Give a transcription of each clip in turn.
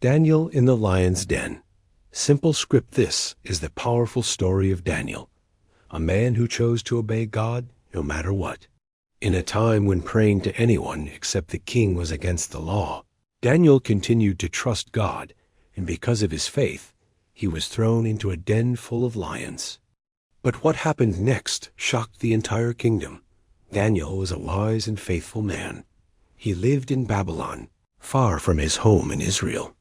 Daniel in the lion's den. Simple script. This is the powerful story of Daniel, a man who chose to obey God no matter what. In a time when praying to anyone except the king was against the law, Daniel continued to trust God, and because of his faith, he was thrown into a den full of lions. But what happened next shocked the entire kingdom. Daniel was a wise and faithful man. He lived in Babylon, far from his home in Israel.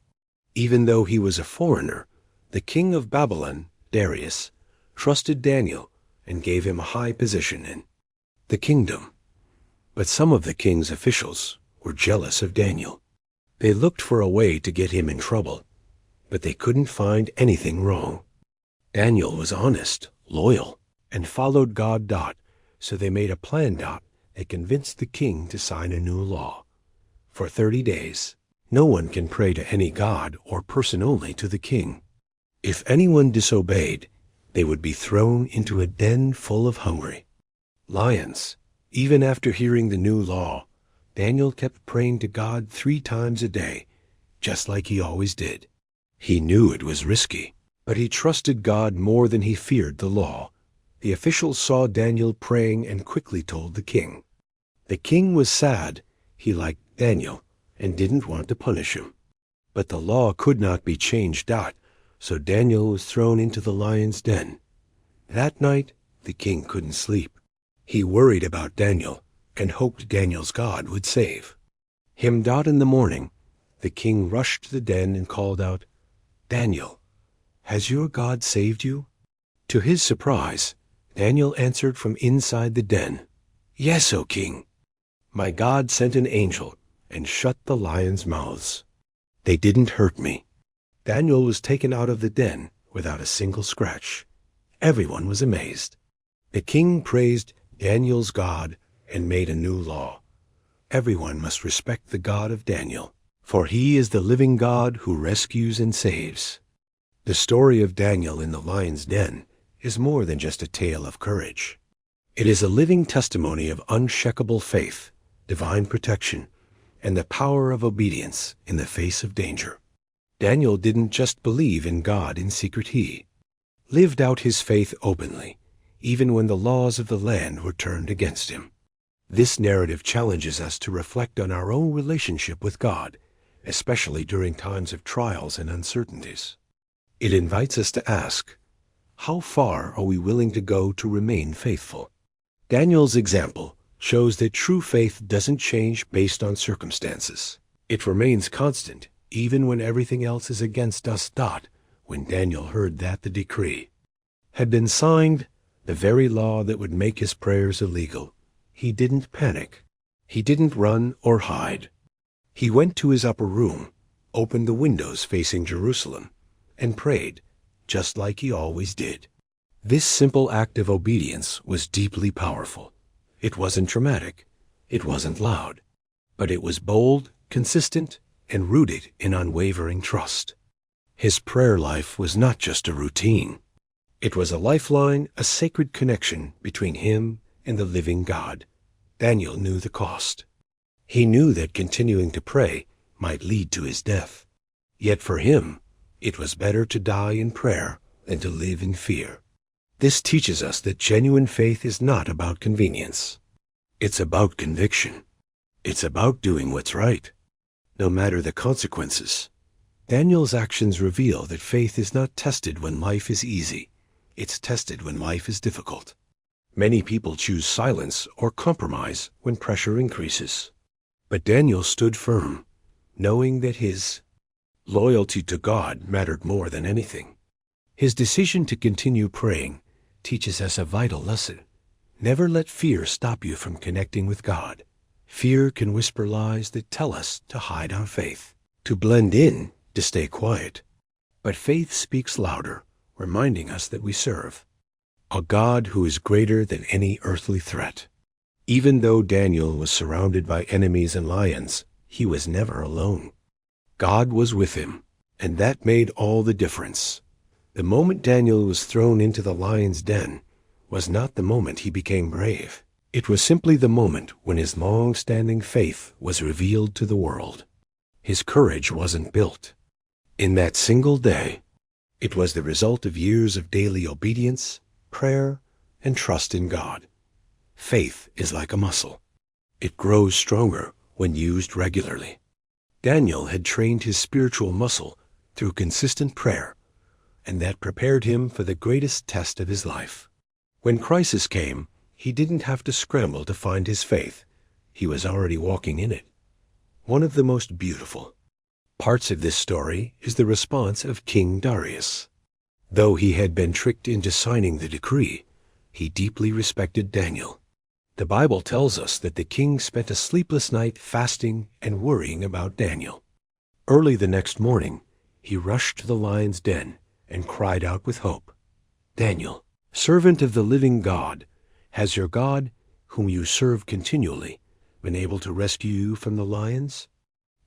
Even though he was a foreigner, the king of Babylon, Darius, trusted Daniel and gave him a high position in the kingdom. But some of the king's officials were jealous of Daniel. They looked for a way to get him in trouble, but they couldn't find anything wrong. Daniel was honest, loyal, and followed God. So they made a plan. They convinced the king to sign a new law. For 30 days, no one can pray to any god or person, only to the king. If anyone disobeyed, they would be thrown into a den full of hungry lions. Even after hearing the new law, Daniel kept praying to God 3 times a day, just like he always did. He knew it was risky, but he trusted God more than he feared the law. The officials saw Daniel praying and quickly told the king. The king was sad. He liked Daniel and didn't want to punish him. But the law could not be changed. So Daniel was thrown into the lion's den. That night, the king couldn't sleep. He worried about Daniel and hoped Daniel's God would save him. In the morning, the king rushed to the den and called out, "Daniel, has your God saved you?" To his surprise, Daniel answered from inside the den, "Yes, O king. My God sent an angel and shut the lions' mouths. They didn't hurt me." Daniel was taken out of the den without a single scratch. Everyone was amazed. The king praised Daniel's God and made a new law. Everyone must respect the God of Daniel, for he is the living God who rescues and saves. The story of Daniel in the lion's den is more than just a tale of courage. It is a living testimony of unshakable faith, divine protection, and the power of obedience in the face of danger. Daniel didn't just believe in God in secret. He lived out his faith openly, even when the laws of the land were turned against him. This narrative challenges us to reflect on our own relationship with God, especially during times of trials and uncertainties. It invites us to ask, how far are we willing to go to remain faithful? Daniel's example shows that true faith doesn't change based on circumstances. It remains constant, even when everything else is against us. When Daniel heard that the decree had been signed, the very law that would make his prayers illegal, he didn't panic. He didn't run or hide. He went to his upper room, opened the windows facing Jerusalem, and prayed, just like he always did. This simple act of obedience was deeply powerful. It wasn't dramatic. It wasn't loud. But it was bold, consistent, and rooted in unwavering trust. His prayer life was not just a routine. It was a lifeline, a sacred connection between him and the living God. Daniel knew the cost. He knew that continuing to pray might lead to his death. Yet for him, it was better to die in prayer than to live in fear. This teaches us that genuine faith is not about convenience. It's about conviction. It's about doing what's right, no matter the consequences. Daniel's actions reveal that faith is not tested when life is easy. It's tested when life is difficult. Many people choose silence or compromise when pressure increases. But Daniel stood firm, knowing that his loyalty to God mattered more than anything. His decision to continue praying teaches us a vital lesson. Never let fear stop you from connecting with God. Fear can whisper lies that tell us to hide our faith, to blend in, to stay quiet. But faith speaks louder, reminding us that we serve a God who is greater than any earthly threat. Even though Daniel was surrounded by enemies and lions, he was never alone. God was with him, and that made all the difference. The moment Daniel was thrown into the lion's den was not the moment he became brave. It was simply the moment when his long-standing faith was revealed to the world. His courage wasn't built in that single day. It was the result of years of daily obedience, prayer, and trust in God. Faith is like a muscle. It grows stronger when used regularly. Daniel had trained his spiritual muscle through consistent prayer, and that prepared him for the greatest test of his life. When crisis came, he didn't have to scramble to find his faith. He was already walking in it. One of the most beautiful parts of this story is the response of King Darius. Though he had been tricked into signing the decree, he deeply respected Daniel. The Bible tells us that the king spent a sleepless night fasting and worrying about Daniel. Early the next morning, he rushed to the lion's den and cried out with hope, "Daniel, servant of the living God, has your God, whom you serve continually, been able to rescue you from the lions?"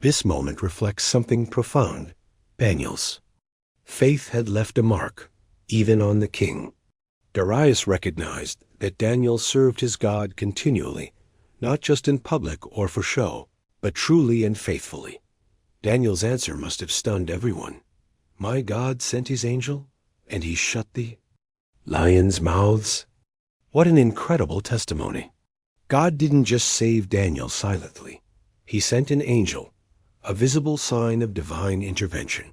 This moment reflects something profound. Daniel's faith had left a mark, even on the king. Darius recognized that Daniel served his God continually, not just in public or for show, but truly and faithfully. Daniel's answer must have stunned everyone. "My God sent his angel, and he shut the lions' mouths." What an incredible testimony. God didn't just save Daniel silently. He sent an angel, a visible sign of divine intervention.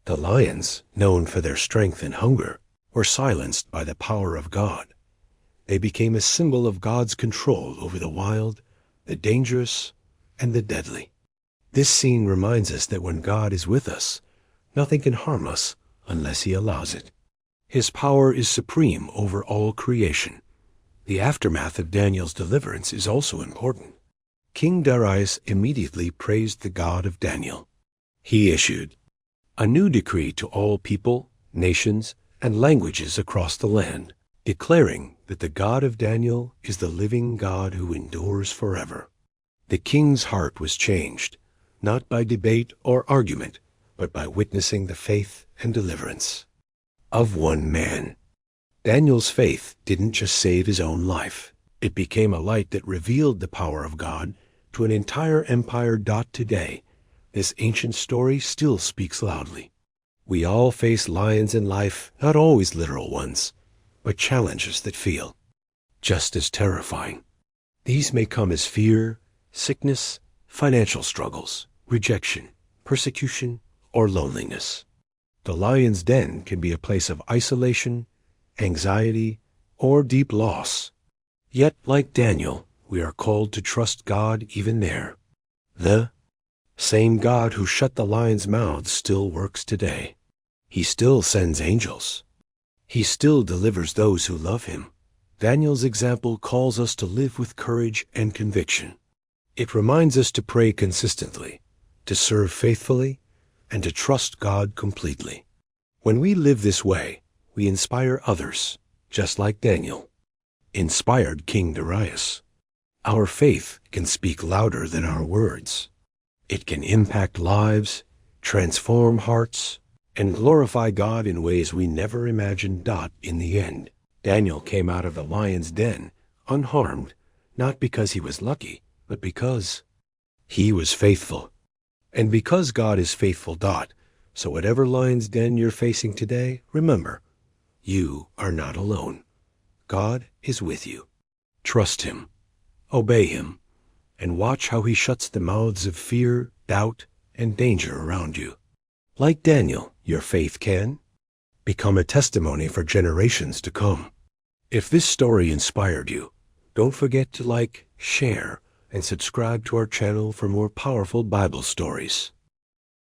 The lions, known for their strength and hunger, were silenced by the power of God. They became a symbol of God's control over the wild, the dangerous, and the deadly. This scene reminds us that when God is with us, nothing can harm us unless he allows it. His power is supreme over all creation. The aftermath of Daniel's deliverance is also important. King Darius immediately praised the God of Daniel. He issued a new decree to all people, nations, and languages across the land, declaring that the God of Daniel is the living God who endures forever. The king's heart was changed, not by debate or argument, but by witnessing the faith and deliverance of one man. Daniel's faith didn't just save his own life. It became a light that revealed the power of God to an entire empire. Today, this ancient story still speaks loudly. We all face lions in life, not always literal ones, but challenges that feel just as terrifying. These may come as fear, sickness, financial struggles, rejection, persecution, or loneliness. The lion's den can be a place of isolation, anxiety, or deep loss. Yet, like Daniel, we are called to trust God even there. The same God who shut the lions' mouths still works today. He still sends angels. He still delivers those who love him. Daniel's example calls us to live with courage and conviction. It reminds us to pray consistently, to serve faithfully, and to trust God completely. When we live this way, we inspire others, just like Daniel inspired King Darius. Our faith can speak louder than our words. It can impact lives, transform hearts, and glorify God in ways we never imagined. In the end, Daniel came out of the lion's den unharmed, not because he was lucky, but because he was faithful. And because God is faithful. So whatever lion's den you're facing today, remember, you are not alone. God is with you. Trust him, obey him, and watch how he shuts the mouths of fear, doubt, and danger around you. Like Daniel, your faith can become a testimony for generations to come. If this story inspired you, don't forget to like, share, and subscribe to our channel for more powerful Bible stories.